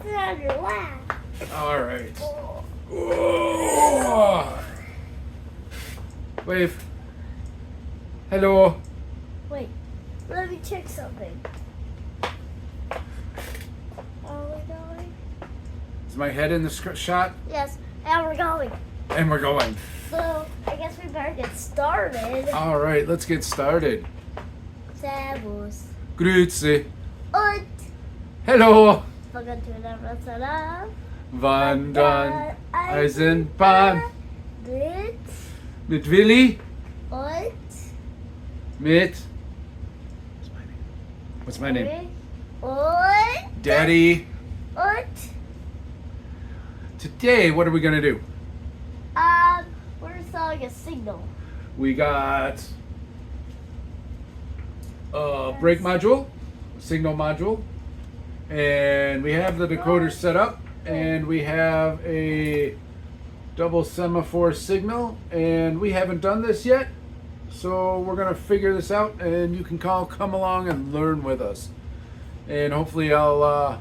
All right. Oh. Wave. Hello. Wait, let me check something. Are we going? Is my head in the shot? Yes, and we're going. And we're going. So, I guess we better get started. All right, let's get started. Servus. Grüezi. Und Hello. welcome to another episode of Wandern Eisenbahn. Mit Willi. Und Mit. What's my name? Und Daddy. Und Today, what are we going to do? we're installing a signal. We got a brake module, signal module, and we have the decoder set up, and we have a double semaphore signal, and we haven't done this yet, so we're going to figure this out, and you can come along and learn with us. And hopefully I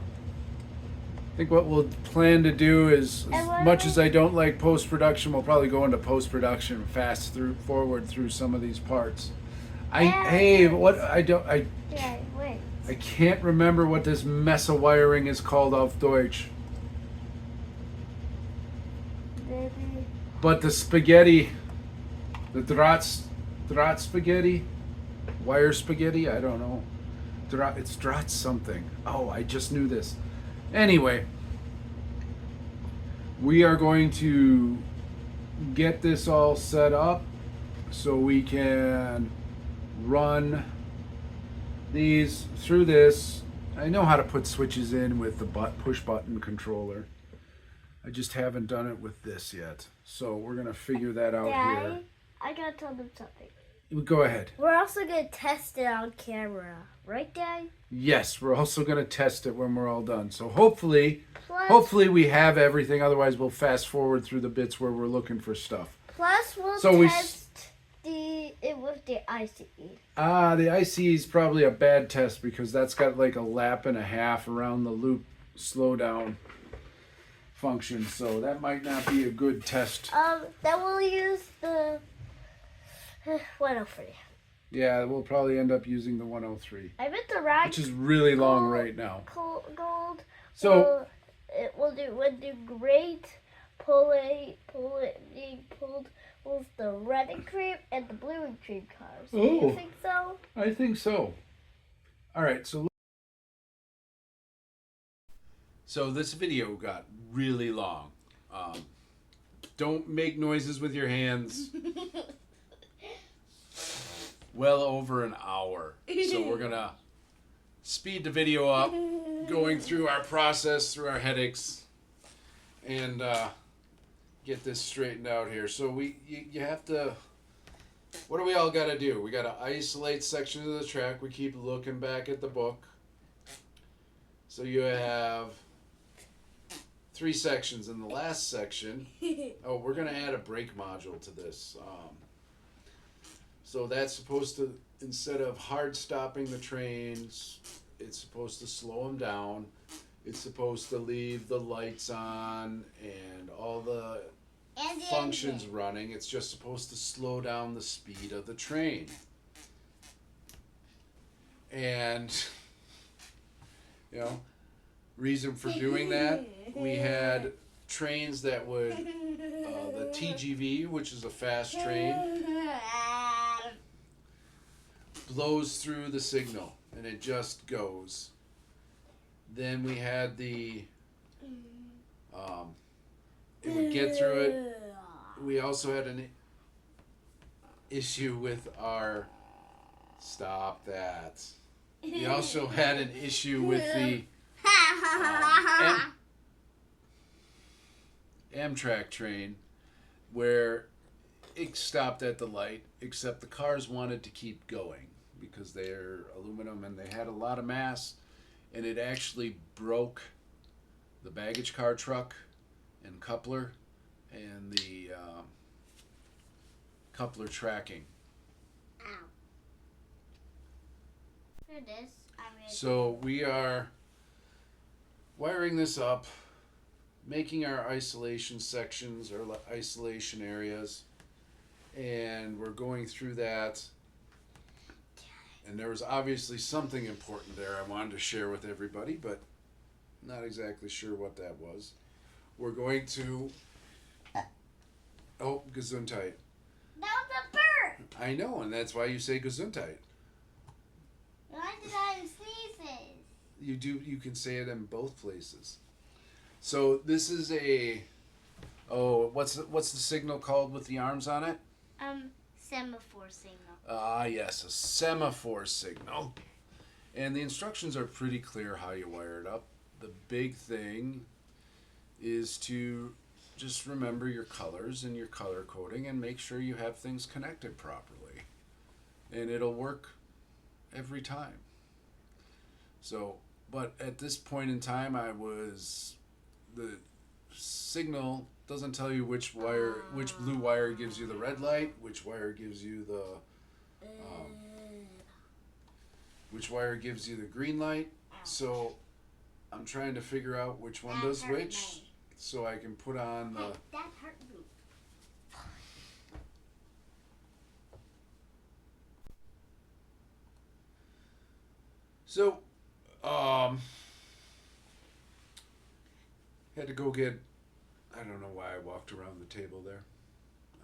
think what we'll plan to do is, as much as I don't like post-production, we'll probably go into post-production forward through some of these parts. Yeah, wait. I can't remember what this mess of wiring is called auf Deutsch. Baby. But the spaghetti, the Draht spaghetti, wire spaghetti, I don't know. It's Draht something. Oh, I just knew this. Anyway, we are going to get this all set up so we can run these through this. I know how to put switches in with the push button controller. I just haven't done it with this yet. So we're going to figure that out here. Daddy, I gotta tell them something. Go ahead. We're also gonna test it on camera, right, Dad? Yes, we're also going to test it when we're all done. So hopefully we have everything. Otherwise, we'll fast forward through the bits where we're looking for stuff. Plus, we'll test it with the ICE. The ICE is probably a bad test because that's got like a lap and a half around the loop slowdown function. So that might not be a good test. Then we'll use the 103. Yeah, we'll probably end up using the 103. I meant the right. Which is really long right now. Gold. So we'll do great. Pull being pulled with the red and cream and the blue and cream cars. Do you think so? I think so. All right, so this video got really long. Don't make noises with your hands. Well over an hour. So we're going to speed the video up, going through our process, through our headaches, and get this straightened out here. So you have to, what do we all got to do? We got to isolate sections of the track. We keep looking back at the book. So you have 3 sections. In the last section, we're going to add a brake module to this. So that's supposed to, instead of hard stopping the trains, it's supposed to slow them down. It's supposed to leave the lights on and all the functions running. It's just supposed to slow down the speed of the train. And, reason for doing that, we had trains that would, the TGV, which is a fast train, blows through the signal and it just goes. Then we had it would get through it. We also had an issue with our, stop that. We also had an issue with the Amtrak train where it stopped at the light, except the cars wanted to keep going because they're aluminum and they had a lot of mass, and it actually broke the baggage car truck and coupler and the coupler tracking. Ow. For this, So we are wiring this up, making our isolation sections or isolation areas, and we're going through that. And there was obviously something important there I wanted to share with everybody, but not exactly sure what that was. We're going to. Oh, Gesundheit. That was a bird. I know, and that's why you say Gesundheit. Why did I sneeze? You do. You can say it in both places. So this is a. Oh, what's the signal called with the arms on it? Semaphore signal. Ah, yes, a semaphore signal. And the instructions are pretty clear how you wire it up. The big thing is to just remember your colors and your color coding and make sure you have things connected properly. And it'll work every time. So, but at this point in time, the signal doesn't tell you which blue wire gives you the red light, which wire gives you the green light. So I'm trying to figure out which one does which, so I can put on the. That hurt me. So, had to go get. I don't know why I walked around the table there.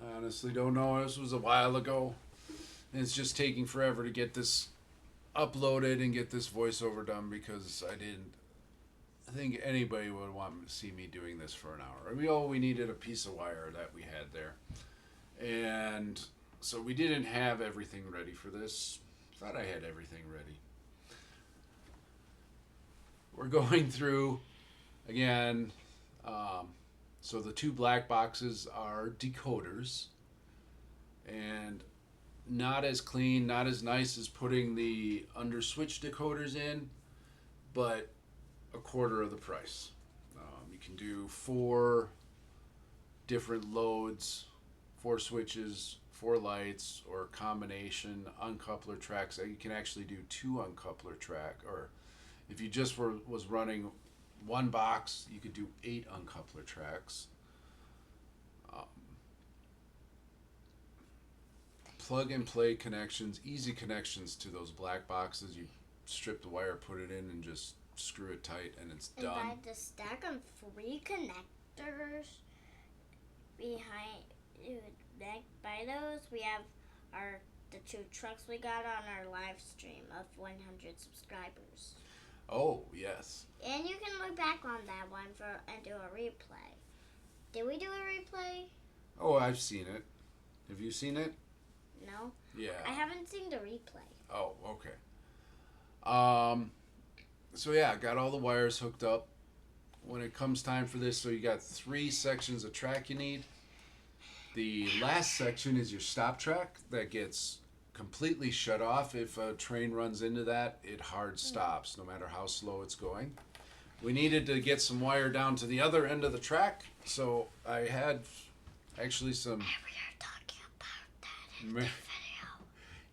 I honestly don't know. This was a while ago. And it's just taking forever to get this uploaded and get this voiceover done because I didn't think anybody would want to see me doing this for an hour. We needed a piece of wire that we had there. And so we didn't have everything ready for this. Thought I had everything ready. We're going through, again, so the two black boxes are decoders. And not as clean, not as nice as putting the under switch decoders in, but a quarter of the price. You can do 4 different loads, 4 switches, 4 lights, or a combination uncoupler tracks. You can actually do 2 uncoupler track, or if you just was running 1 box, you could do 8 uncoupler tracks. Plug and play connections, easy connections to those black boxes. You strip the wire, put it in, and just screw it tight, and it's done. And by the stack of 3 connectors behind, by those we have the 2 trucks we got on our live stream of 100 subscribers. Oh yes. And you can look back on that one and do a replay. Did we do a replay? Oh, I've seen it. Have you seen it? No. Yeah. I haven't seen the replay. Oh, okay. So yeah, got all the wires hooked up. When it comes time for this, so you got 3 sections of track you need. The last section is your stop track that gets completely shut off. If a train runs into that, it hard stops, no matter how slow it's going. We needed to get some wire down to the other end of the track, so I had actually some. In the video.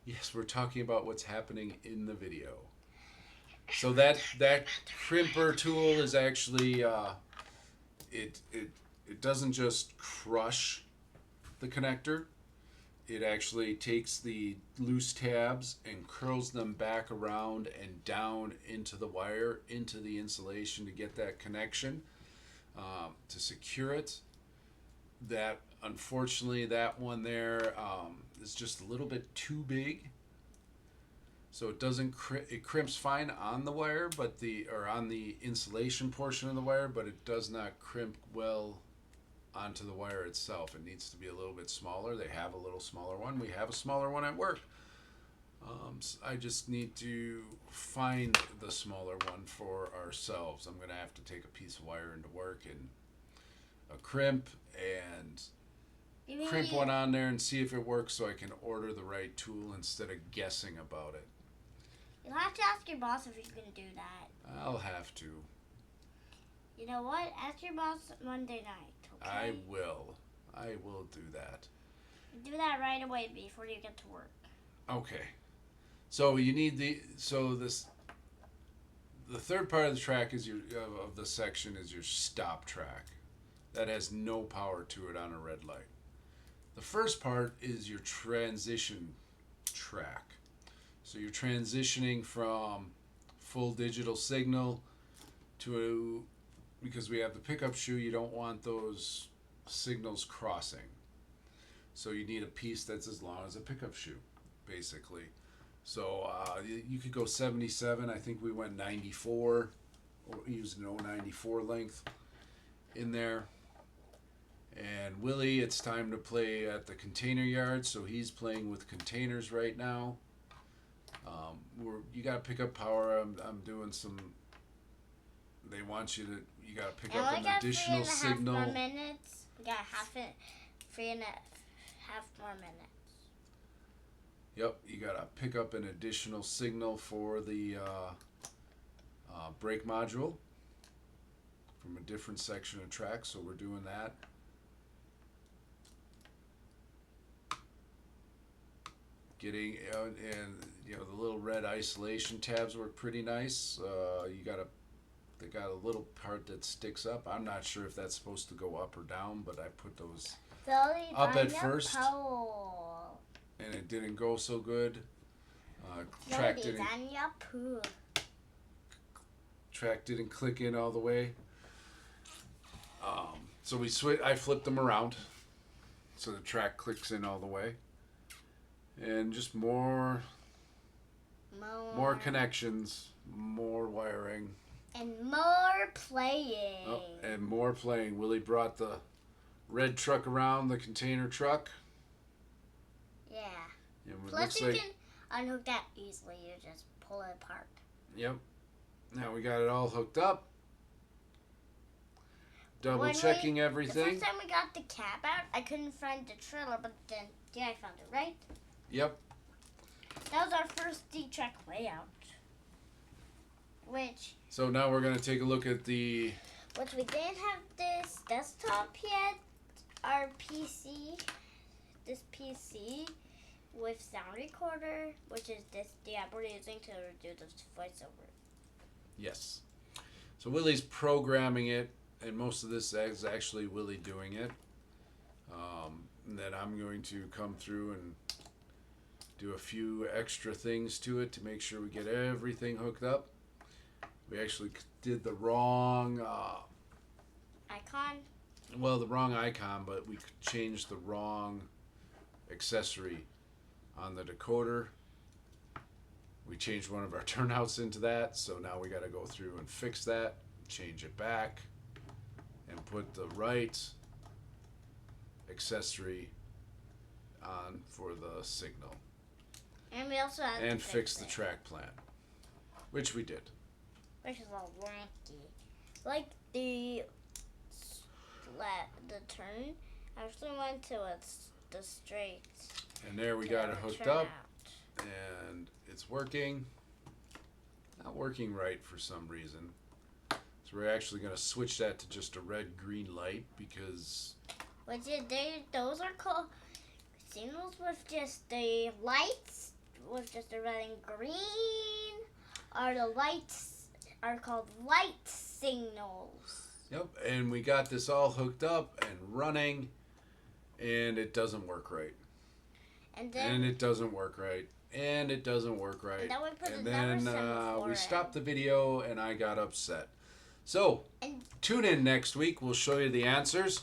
Yes, we're talking about what's happening in the video. So that crimper tool is actually it doesn't just crush the connector. It actually takes the loose tabs and curls them back around and down into the wire, into the insulation to get that connection, to secure it. That unfortunately, that one there is just a little bit too big, so it doesn't it crimps fine on the wire, or on the insulation portion of the wire, but it does not crimp well onto the wire itself. It needs to be a little bit smaller. They have a little smaller one. We have a smaller one at work. So I just need to find the smaller one for ourselves. I'm going to have to take a piece of wire into work and a crimp and crimp one on there and see if it works, so I can order the right tool instead of guessing about it. You'll have to ask your boss if you can do that. I'll have to. You know what? Ask your boss Monday night, okay? I will do that. Do that right away before you get to work. Okay. So you need the third part of the track is of the section is your stop track. That has no power to it on a red light. The first part is your transition track. So you're transitioning from full digital signal to, because we have the pickup shoe, you don't want those signals crossing. So you need a piece that's as long as a pickup shoe, basically. So you could go 77. I think we went 94, or used an 094 length in there. And Willie, it's time to play at the container yard, so he's playing with containers right now. You got to pick up power. I'm doing some. They want you got to pick up an additional signal. 3.5 more minutes. We got 3.5 more minutes. Yep, you got to pick up an additional signal for the brake module from a different section of track, so we're doing that. Getting and the little red isolation tabs work pretty nice. They got a little part that sticks up. I'm not sure if that's supposed to go up or down, but I put those up at first, and it didn't go so good. Track didn't click in all the way. So I flipped them around, so the track clicks in all the way. And just more connections, more wiring. And more playing. Oh, and more playing. Willie brought the red truck around, the container truck. Yeah. And plus you can unhook that easily. You just pull it apart. Yep. Now we got it all hooked up. Double checking everything. The first time we got the cab out, I couldn't find the trailer, but then I found it, right? Yep. That was our first D-track layout. So now we're going to take a look at which we didn't have this desktop yet. Our PC. This PC with sound recorder, which is the app we're using to do the voiceover. Yes. So Willie's programming it, and most of this is actually Willie doing it. And then I'm going to come through and do a few extra things to it to make sure we get everything hooked up. We actually did the wrong icon. Well, the wrong icon, but we changed the wrong accessory on the decoder. We changed one of our turnouts into that, so now we got to go through and fix that, change it back, and put the right accessory on for the signal. And we also had and to fix the track plan, which we did. Which is all wonky. Like the turn actually went to the straight. And there we got it hooked up, and it's working. Not working right for some reason. So we're actually going to switch that to just a red-green light because... Those are called signals with just the lights, with just the red and green, or the lights are called light signals. Yep, and we got this all hooked up and running, and it doesn't work right. And it doesn't work right. And it doesn't work right. And then we stopped the video, and I got upset. So, tune in next week. We'll show you the answers.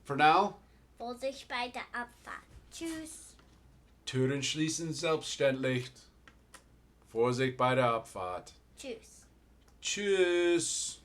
For now, Vorsicht bei der Abfahrt. Tschüss. Türen schließen selbstständig. Vorsicht bei der Abfahrt. Tschüss. Tschüss.